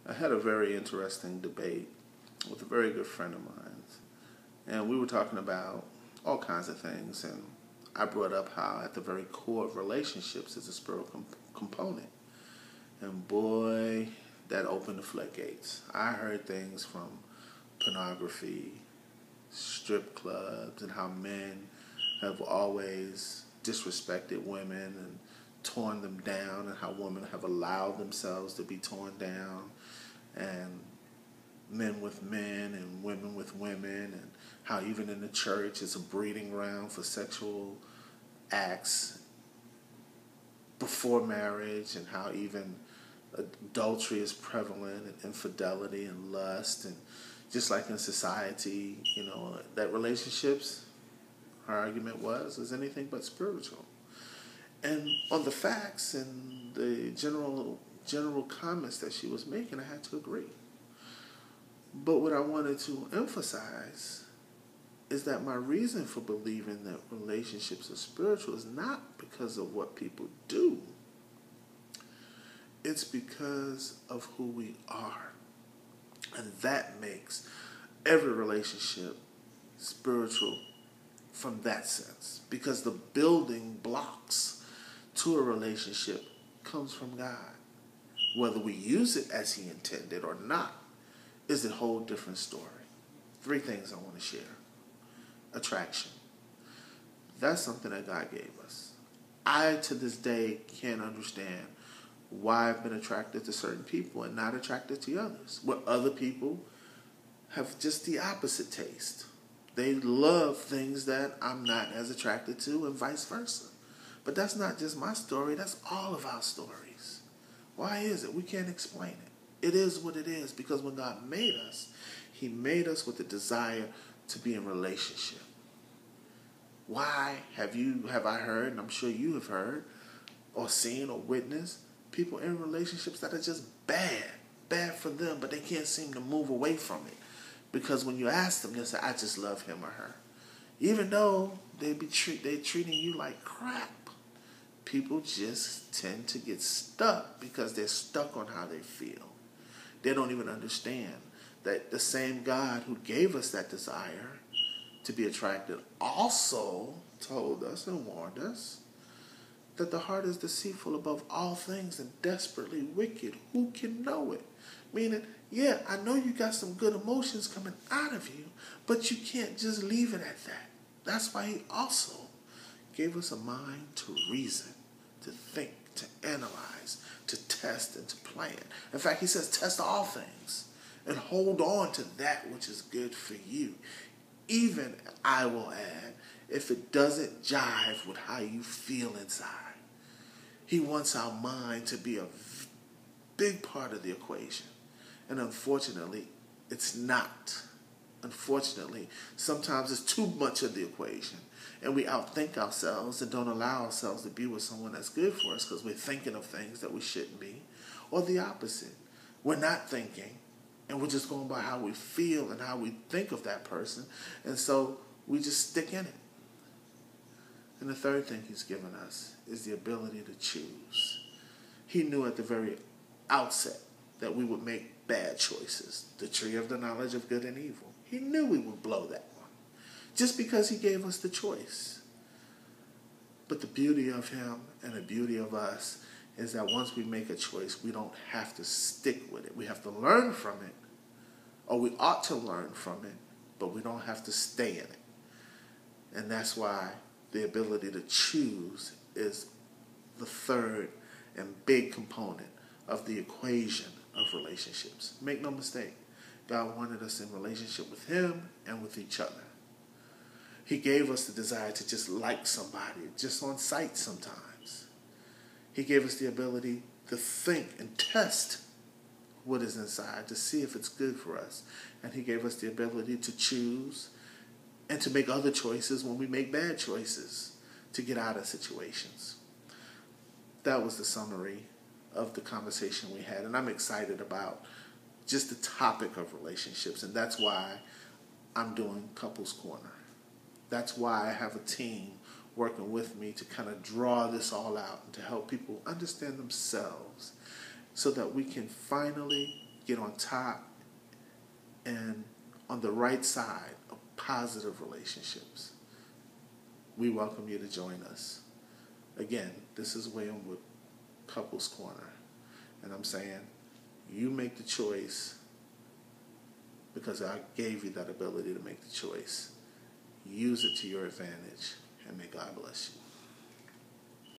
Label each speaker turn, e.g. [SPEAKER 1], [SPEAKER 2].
[SPEAKER 1] I had a very interesting debate with a very good friend of mine, and we were talking about all kinds of things. And I brought up how, at the very core of relationships, is a spiritual component. And boy, that opened the floodgates. I heard things from pornography, strip clubs, and how men have always disrespected women and torn them down, and how women have allowed themselves to be torn down, and men with men and women with women, and how even in the church it's a breeding ground for sexual acts before marriage, and how even adultery is prevalent, and infidelity and lust, and just like in society, that relationships, her argument was, is anything but spiritual. And on the facts and the general comments that she was making, I had to agree. But what I wanted to emphasize is that my reason for believing that relationships are spiritual is not because of what people do. It's because of who we are. And that makes every relationship spiritual from that sense. Because the building blocks to a relationship comes from God. Whether we use it as He intended or not is a whole different story. 3 things I want to share. Attraction. That's something that God gave us. I, to this day, can't understand why I've been attracted to certain people and not attracted to others. Where other people have just the opposite taste. They love things that I'm not as attracted to, and vice versa. But that's not just my story, that's all of our stories. Why is it? We can't explain it. It is what it is, because when God made us, He made us with the desire to be in relationship. Why have I heard, and I'm sure you have heard, or seen, or witnessed, people in relationships that are just bad for them, but they can't seem to move away from it. Because when you ask them, they say, I just love him or her. Even though they're treating you like crap. People just tend to get stuck because they're stuck on how they feel. They don't even understand that the same God who gave us that desire to be attracted also told us and warned us that the heart is deceitful above all things and desperately wicked. Who can know it? Meaning, yeah, I know you got some good emotions coming out of you, but you can't just leave it at that. That's why He also gave us a mind to reason, to think, to analyze, to test, and to plan. In fact, He says, test all things and hold on to that which is good for you. Even, I will add, if it doesn't jive with how you feel inside. He wants our mind to be a big part of the equation. And unfortunately, it's not. Unfortunately, sometimes it's too much of the equation. And we outthink ourselves and don't allow ourselves to be with someone that's good for us because we're thinking of things that we shouldn't be. Or the opposite. We're not thinking, and we're just going by how we feel and how we think of that person. And so we just stick in it. And the third thing He's given us is the ability to choose. He knew at the very outset that we would make bad choices. The tree of the knowledge of good and evil. He knew we would blow that one. Just because He gave us the choice. But the beauty of Him and the beauty of us is that once we make a choice, we don't have to stick with it. We have to learn from it. Or we ought to learn from it. But we don't have to stay in it. And that's why the ability to choose is the third and big component of the equation of relationships. Make no mistake, God wanted us in relationship with Him and with each other. He gave us the desire to just like somebody, just on sight sometimes. He gave us the ability to think and test what is inside to see if it's good for us. And He gave us the ability to choose and to make other choices when we make bad choices to get out of situations. That was the summary of the conversation we had. And I'm excited about just the topic of relationships. And that's why I'm doing Couples Corner. That's why I have a team working with me to kind of draw this all out and to help people understand themselves so that we can finally get on top and on the right side of positive relationships, we welcome you to join us. Again, this is William with Couples Corner. And I'm saying, you make the choice because I gave you that ability to make the choice. Use it to your advantage, and may God bless you.